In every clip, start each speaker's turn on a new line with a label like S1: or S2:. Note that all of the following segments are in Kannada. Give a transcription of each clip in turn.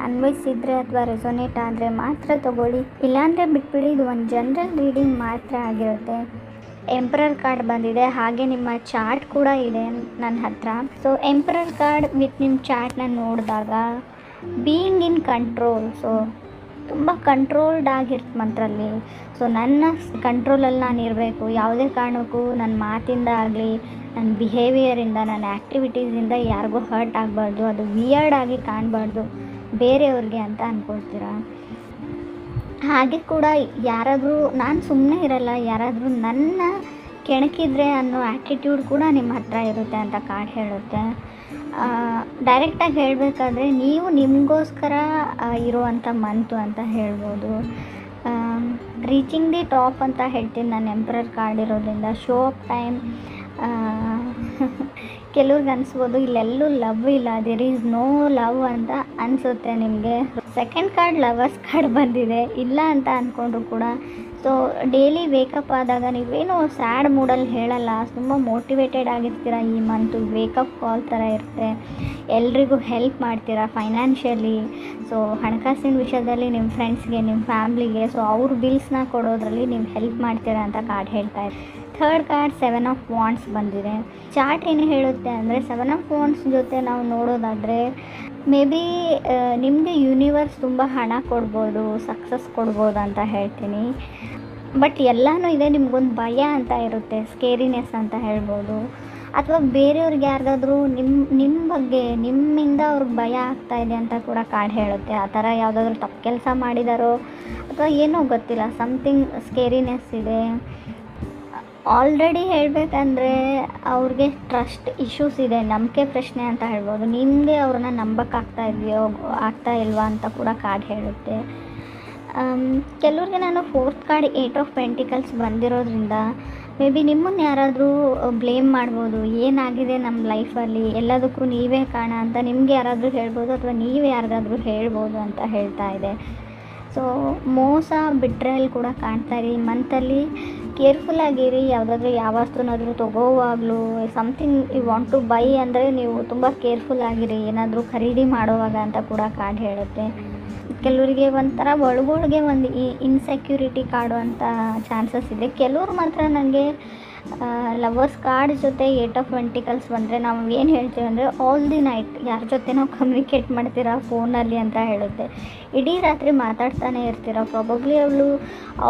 S1: ಅನ್ವಯಿಸಿದರೆ ಅಥವಾ ರೆಸೊನೇಟ್ ಆದರೆ ಮಾತ್ರ ತೊಗೊಳ್ಳಿ, ಇಲ್ಲಾಂದರೆ ಬಿಟ್ಬಿಡಿ. ಇದು ಒಂದು ಜನರಲ್ ರೀಡಿಂಗ್ ಮಾತ್ರ ಆಗಿರುತ್ತೆ. ಎಂಪರರ್ ಕಾರ್ಡ್ ಬಂದಿದೆ, ಹಾಗೆ ನಿಮ್ಮ ಚಾರ್ಟ್ ಕೂಡ ಇದೆ ನನ್ನ ಹತ್ರ. ಸೊ ಎಂಪರರ್ ಕಾರ್ಡ್ ವಿತ್ ನಿಮ್ಮ ಚಾರ್ಟ್ನ ನೋಡಿದಾಗ ಬೀಯಿಂಗ್ ಇನ್ ಕಂಟ್ರೋಲ್, ಸೊ ತುಂಬ ಕಂಟ್ರೋಲ್ಡ್ ಆಗಿರ್ತ ಮಂತ್ರಲ್ಲಿ. ಸೊ ನನ್ನ ಕಂಟ್ರೋಲಲ್ಲಿ ನಾನು ಇರಬೇಕು, ಯಾವುದೇ ಕಾರಣಕ್ಕೂ ನನ್ನ ಮಾತಿಂದ ಆಗಲಿ, ನನ್ನ ಬಿಹೇವಿಯರಿಂದ, ನನ್ನ ಆ್ಯಕ್ಟಿವಿಟೀಸಿಂದ ಯಾರಿಗೂ ಹರ್ಟ್ ಆಗಬಾರ್ದು, ಅದು ವಿಯರ್ಡ್ ಆಗಿ ಕಾಣಬಾರ್ದು ಬೇರೆಯವ್ರಿಗೆ ಅಂತ ಅಂದ್ಕೊಳ್ತೀರ. ಹಾಗೆ ಕೂಡ ಯಾರಾದರೂ ನಾನು ಸುಮ್ಮನೆ ಇರಲ್ಲ, ಯಾರಾದರೂ ನನ್ನ ಕೆಣಕಿದ್ರೆ ಅನ್ನೋ ಆ್ಯಟಿಟ್ಯೂಡ್ ಕೂಡ ನಿಮ್ಮ ಹತ್ರ ಇರುತ್ತೆ ಅಂತ ಕಾರ್ಡ್ ಹೇಳುತ್ತೆ. ಡೈರೆಕ್ಟಾಗಿ ಹೇಳಬೇಕಾದ್ರೆ ನೀವು ನಿಮಗೋಸ್ಕರ ಇರುವಂಥ ಮಂತು ಅಂತ ಹೇಳ್ಬೋದು. ರೀಚಿಂಗ್ ದಿ ಟಾಪ್ ಅಂತ ಹೇಳ್ತೀನಿ ನಾನು ಎಂಪರರ್ ಕಾರ್ಡ್ ಇರೋದ್ರಿಂದ. ಶೋ ಆಫ್ ಟೈಮ್, ಕೆಲವ್ರಿಗೆ ಅನಿಸ್ಬೋದು ಇಲ್ಲೆಲ್ಲೂ ಲವ್ ಇಲ್ಲ, ದೇರ್ ಈಸ್ ನೋ ಲವ್ ಅಂತ ಅನಿಸುತ್ತೆ ನಿಮಗೆ. ಸೆಕೆಂಡ್ ಕಾರ್ಡ್ ಲವರ್ಸ್ ಕಾರ್ಡ್ ಬಂದಿದೆ, ಇಲ್ಲ ಅಂತ ಅಂದ್ಕೊಂಡ್ರು ಕೂಡ. ಸೊ ಡೈಲಿ ವೇಕಪ್ ಆದಾಗ ನೀವೇನೋ ಸ್ಯಾಡ್ ಮೂಡಲ್ಲಿ ಹೇಳಲ್ಲ, ತುಂಬ ಮೋಟಿವೇಟೆಡ್ ಆಗಿರ್ತೀರ. ಈ ಮಂತು ವೇಕಪ್ ಕಾಲ್ ಥರ ಇರುತ್ತೆ. ಎಲ್ರಿಗೂ ಹೆಲ್ಪ್ ಮಾಡ್ತೀರಾ ಫೈನಾನ್ಷಿಯಲಿ. ಸೊ ಹಣಕಾಸಿನ ವಿಷಯದಲ್ಲಿ ನಿಮ್ಮ ಫ್ರೆಂಡ್ಸ್ಗೆ, ನಿಮ್ಮ ಫ್ಯಾಮ್ಲಿಗೆ, ಸೊ ಅವ್ರ ಬಿಲ್ಸ್ನ ಕೊಡೋದ್ರಲ್ಲಿ ನೀವು ಹೆಲ್ಪ್ ಮಾಡ್ತೀರಾ ಅಂತ ಕಾರ್ಡ್ ಹೇಳ್ತಾ ಇದೆ. ಥರ್ಡ್ ಕಾರ್ಡ್ 7 ಆಫ್ ವಾಂಡ್ಸ್ ಬಂದಿದೆ. ಚಾರ್ಟ್ ಏನು ಹೇಳುತ್ತೆ ಅಂದರೆ 7 ಆಫ್ ವಾಂಡ್ಸ್ ಜೊತೆ ನಾವು ನೋಡೋದಾದರೆ ಮೇ ಬಿ ನಿಮಗೆ ಯೂನಿವರ್ಸ್ ತುಂಬ ಹಣ ಕೊಡ್ಬೋದು, ಸಕ್ಸಸ್ ಕೊಡ್ಬೋದು ಅಂತ ಹೇಳ್ತೀನಿ. ಬಟ್ ಎಲ್ಲನೂ ಇದೆ, ನಿಮ್ಗೊಂದು ಭಯ ಅಂತ ಇರುತ್ತೆ, ಸ್ಕೇರಿನೆಸ್ ಅಂತ ಹೇಳ್ಬೋದು. ಅಥವಾ ಬೇರೆಯವ್ರಿಗೆ ಯಾರಿಗಾದ್ರೂ ನಿಮ್ಮ ಬಗ್ಗೆ, ನಿಮ್ಮಿಂದ ಅವ್ರಿಗೆ ಭಯ ಆಗ್ತಾಯಿದೆ ಅಂತ ಕೂಡ ಕಾರ್ಡ್ ಹೇಳುತ್ತೆ. ಆ ಥರ ಯಾವುದಾದ್ರೂ ತಪ್ಪು ಕೆಲಸ ಮಾಡಿದಾರೋ ಅಥವಾ ಏನೋ ಗೊತ್ತಿಲ್ಲ, ಸಮಥಿಂಗ್ ಸ್ಕೇರಿನೆಸ್ ಇದೆ. ಆಲ್ರೆಡಿ ಹೇಳಬೇಕಂದ್ರೆ ಅವ್ರಿಗೆ ಟ್ರಸ್ಟ್ ಇಶ್ಯೂಸ್ ಇದೆ, ನಂಬಿಕೆ ಪ್ರಶ್ನೆ ಅಂತ ಹೇಳ್ಬೋದು. ನಿಮಗೆ ಅವ್ರನ್ನ ಆಗ್ತಾ ಇಲ್ವಾ ಅಂತ ಕೂಡ ಕಾರ್ಡ್ ಹೇಳುತ್ತೆ. ಕೆಲವ್ರಿಗೆ ನಾನು ಫೋರ್ತ್ ಕಾರ್ಡ್ 8 ಆಫ್ ಪೆಂಟಿಕಲ್ಸ್ ಬಂದಿರೋದ್ರಿಂದ ಮೇ ಬಿ ನಿಮ್ಮನ್ನು ಯಾರಾದರೂ ಬ್ಲೇಮ್ ಮಾಡ್ಬೋದು, ಏನಾಗಿದೆ ನಮ್ಮ ಲೈಫಲ್ಲಿ, ಎಲ್ಲದಕ್ಕೂ ನೀವೇ ಕಾರಣ ಅಂತ ನಿಮಗೆ ಯಾರಾದರೂ ಹೇಳ್ಬೋದು, ಅಥವಾ ನೀವೇ ಯಾರಿಗಾದ್ರೂ ಹೇಳ್ಬೋದು ಅಂತ ಹೇಳ್ತಾ ಇದೆ. ಸೊ ಮೋಸ, ಬಿಟ್ರೇಲ್ ಕೂಡ ಕಾಣ್ತಾ ಇರಿ. ಈ ಮಂತಲ್ಲಿ ಕೇರ್ಫುಲ್ಲಾಗಿರಿ. ಯಾವುದಾದ್ರೂ ಯಾವ ವಸ್ತುನಾದರೂ ತೊಗೋವಾಗಲೂ, something you want to buy ಅಂದರೆ ನೀವು ತುಂಬ ಕೇರ್ಫುಲ್ಲಾಗಿರಿ, ಏನಾದರೂ ಖರೀದಿ ಮಾಡೋವಾಗ ಅಂತ ಕೂಡ ಕಾರ್ಡ್ ಹೇಳುತ್ತೆ. ಕೆಲವರಿಗೆ ಒಂಥರ ಒಳಗೊಳಗೆ ಒಂದು ಇನ್ಸೆಕ್ಯೂರಿಟಿ ಕಾಡುವಂಥ ಚಾನ್ಸಸ್ ಇದೆ. ಕೆಲವ್ರು ಮಾತ್ರ ನನಗೆ ಲವರ್ಸ್ ಕಾರ್ಡ್ ಜೊತೆ 8 ಆಫ್ ಪೆಂಟಿಕಲ್ಸ್ ಬಂದರೆ ನಾವು ಏನು ಹೇಳ್ತೀವಿ ಅಂದರೆ ಆಲ್ ದಿ ನೈಟ್ ಯಾರ ಜೊತೆ ನಾವು ಕಮ್ಯುನಿಕೇಟ್ ಮಾಡ್ತೀರಾ ಫೋನಲ್ಲಿ ಅಂತ ಹೇಳುತ್ತೆ. ಇಡೀ ರಾತ್ರಿ ಮಾತಾಡ್ತಾನೆ ಇರ್ತೀರ. ಪ್ರಾಬಬ್ಲಿ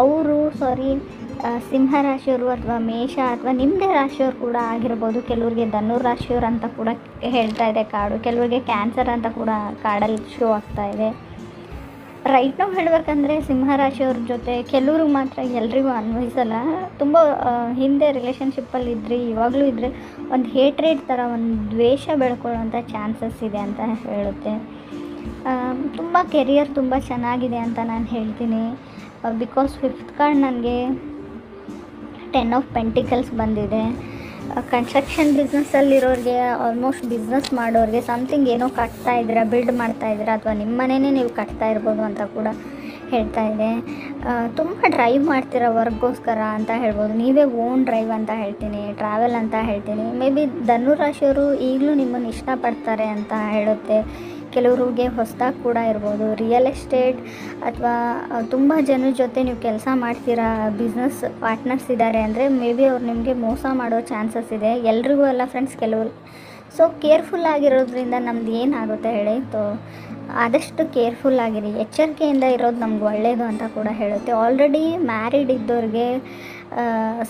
S1: ಅವರು ಸಿಂಹ ರಾಶಿಯವರು ಅಥವಾ ಮೇಷ ಅಥವಾ ನಿಮ್ಮದೇ ರಾಶಿಯವರು ಕೂಡ ಆಗಿರ್ಬೋದು. ಕೆಲವ್ರಿಗೆ ಧನುರ್ ರಾಶಿಯವರು ಅಂತ ಕೂಡ ಹೇಳ್ತಾ ಇದೆ ಕಾರ್ಡು. ಕೆಲವರಿಗೆ ಕ್ಯಾನ್ಸರ್ ಅಂತ ಕೂಡ ಕಾರ್ಡಲ್ಲಿ ಶೋ ಆಗ್ತಾ ಇದೆ. ರೈಟ್ ನಾವು ಹೇಳಬೇಕಂದ್ರೆ ಸಿಂಹರಾಶಿಯವ್ರ ಜೊತೆ ಕೆಲವ್ರಿಗೆ ಮಾತ್ರ, ಎಲ್ರಿಗೂ ಅನ್ವಯಿಸಲ್ಲ. ತುಂಬ ಹಿಂದೆ ರಿಲೇಷನ್ಶಿಪ್ಪಲ್ಲಿ ಇದ್ರಿ, ಇವಾಗಲೂ ಇದ್ದರೆ ಒಂದು ಹೇಟ್ರೇಡ್ ಥರ, ಒಂದು ದ್ವೇಷ ಬೆಳ್ಕೊಳ್ಳೋಂಥ ಚಾನ್ಸಸ್ ಇದೆ ಅಂತ ಹೇಳುತ್ತೆ. ತುಂಬ ಕೆರಿಯರ್ ತುಂಬ ಚೆನ್ನಾಗಿದೆ ಅಂತ ನಾನು ಹೇಳ್ತೀನಿ. ಬಿಕಾಸ್ 5th ಕಾರ್ಡ್ ನನಗೆ 10 ಆಫ್ ಪೆಂಟಿಕಲ್ಸ್ ಬಂದಿದೆ. ಕನ್ಸ್ಟ್ರಕ್ಷನ್ ಬಿಸ್ನೆಸ್ಸಲ್ಲಿರೋರಿಗೆ, ಆಲ್ಮೋಸ್ಟ್ ಬಿಸ್ನೆಸ್ ಮಾಡೋರಿಗೆ, ಸಮಥಿಂಗ್ ಏನೋ ಕಟ್ತಾ ಇದ್ದೀರಾ, ಬಿಲ್ಡ್ ಮಾಡ್ತಾ ಇದ್ದೀರಾ, ಅಥವಾ ನಿಮ್ಮ ಮನೆಯೇ ನೀವು ಕಟ್ತಾ ಇರ್ಬೋದು ಅಂತ ಕೂಡ ಹೇಳ್ತಾ ಇದೆ. ತುಂಬ ಡ್ರೈವ್ ಮಾಡ್ತೀರಾ ವರ್ಕ್ಗೋಸ್ಕರ ಅಂತ ಹೇಳ್ಬೋದು. ನೀವೇ ಓನ್ ಡ್ರೈವ್ ಅಂತ ಹೇಳ್ತೀನಿ, ಟ್ರಾವೆಲ್ ಅಂತ ಹೇಳ್ತೀನಿ. ಮೇ ಬಿ ಧನುರಾಶಿಯವರು ಈಗಲೂ ನಿಮ್ಮನ್ನು ಇಷ್ಟಪಡ್ತಾರೆ ಅಂತ ಹೇಳುತ್ತೆ. ಕೆಲವ್ರಿಗೆ ಹೊಸದಾಗಿ ಕೂಡ ಇರ್ಬೋದು. ರಿಯಲ್ ಎಸ್ಟೇಟ್ ಅಥವಾ ತುಂಬ ಜನರ ಜೊತೆ ನೀವು ಕೆಲಸ ಮಾಡ್ತೀರಾ, ಬಿಸ್ನೆಸ್ ಪಾರ್ಟ್ನರ್ಸ್ ಇದ್ದಾರೆ ಅಂದರೆ ಮೇ ಬಿ ಅವ್ರು ನಿಮಗೆ ಮೋಸ ಮಾಡೋ ಚಾನ್ಸಸ್ ಇದೆ. ಎಲ್ರಿಗೂ ಅಲ್ಲ ಫ್ರೆಂಡ್ಸ್, ಕೆಲವರು. ಸೊ ಕೇರ್ಫುಲ್ ಆಗಿರೋದ್ರಿಂದ ನಮ್ದು ಏನಾಗುತ್ತೆ ಹೇಳಿ, ಆದಷ್ಟು ಕೇರ್ಫುಲ್ ಆಗಿರಿ, ಎಚ್ಚರಿಕೆಯಿಂದ ಇರೋದು ನಮ್ಗೆ ಒಳ್ಳೆಯದು ಅಂತ ಕೂಡ ಹೇಳುತ್ತೆ. ಆಲ್ರೆಡಿ ಮ್ಯಾರಿಡ್ ಇದ್ದವ್ರಿಗೆ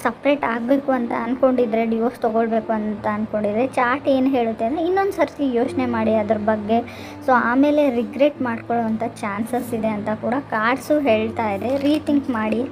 S1: ಸಪ್ರೇಟ್ ಆಗಬೇಕು ಅಂತ ಅಂದ್ಕೊಂಡಿದ್ರೆ, ಡಿವೋರ್ಸ್ ತೊಗೊಳ್ಬೇಕು ಅಂತ ಅಂದ್ಕೊಂಡಿದ್ರೆ, ಚಾರ್ಟ್ ಏನು ಹೇಳುತ್ತೆ ಅಂದರೆ ಇನ್ನೊಂದು ಸರ್ತಿ ಯೋಚನೆ ಮಾಡಿ ಅದ್ರ ಬಗ್ಗೆ. ಸೊ ಆಮೇಲೆ ರಿಗ್ರೆಟ್ ಮಾಡ್ಕೊಳ್ಳೋವಂಥ ಚಾನ್ಸಸ್ ಇದೆ ಅಂತ ಕೂಡ ಕಾರ್ಡ್ಸು ಹೇಳ್ತಾ ಇದೆ. ರೀಥಿಂಕ್ ಮಾಡಿ.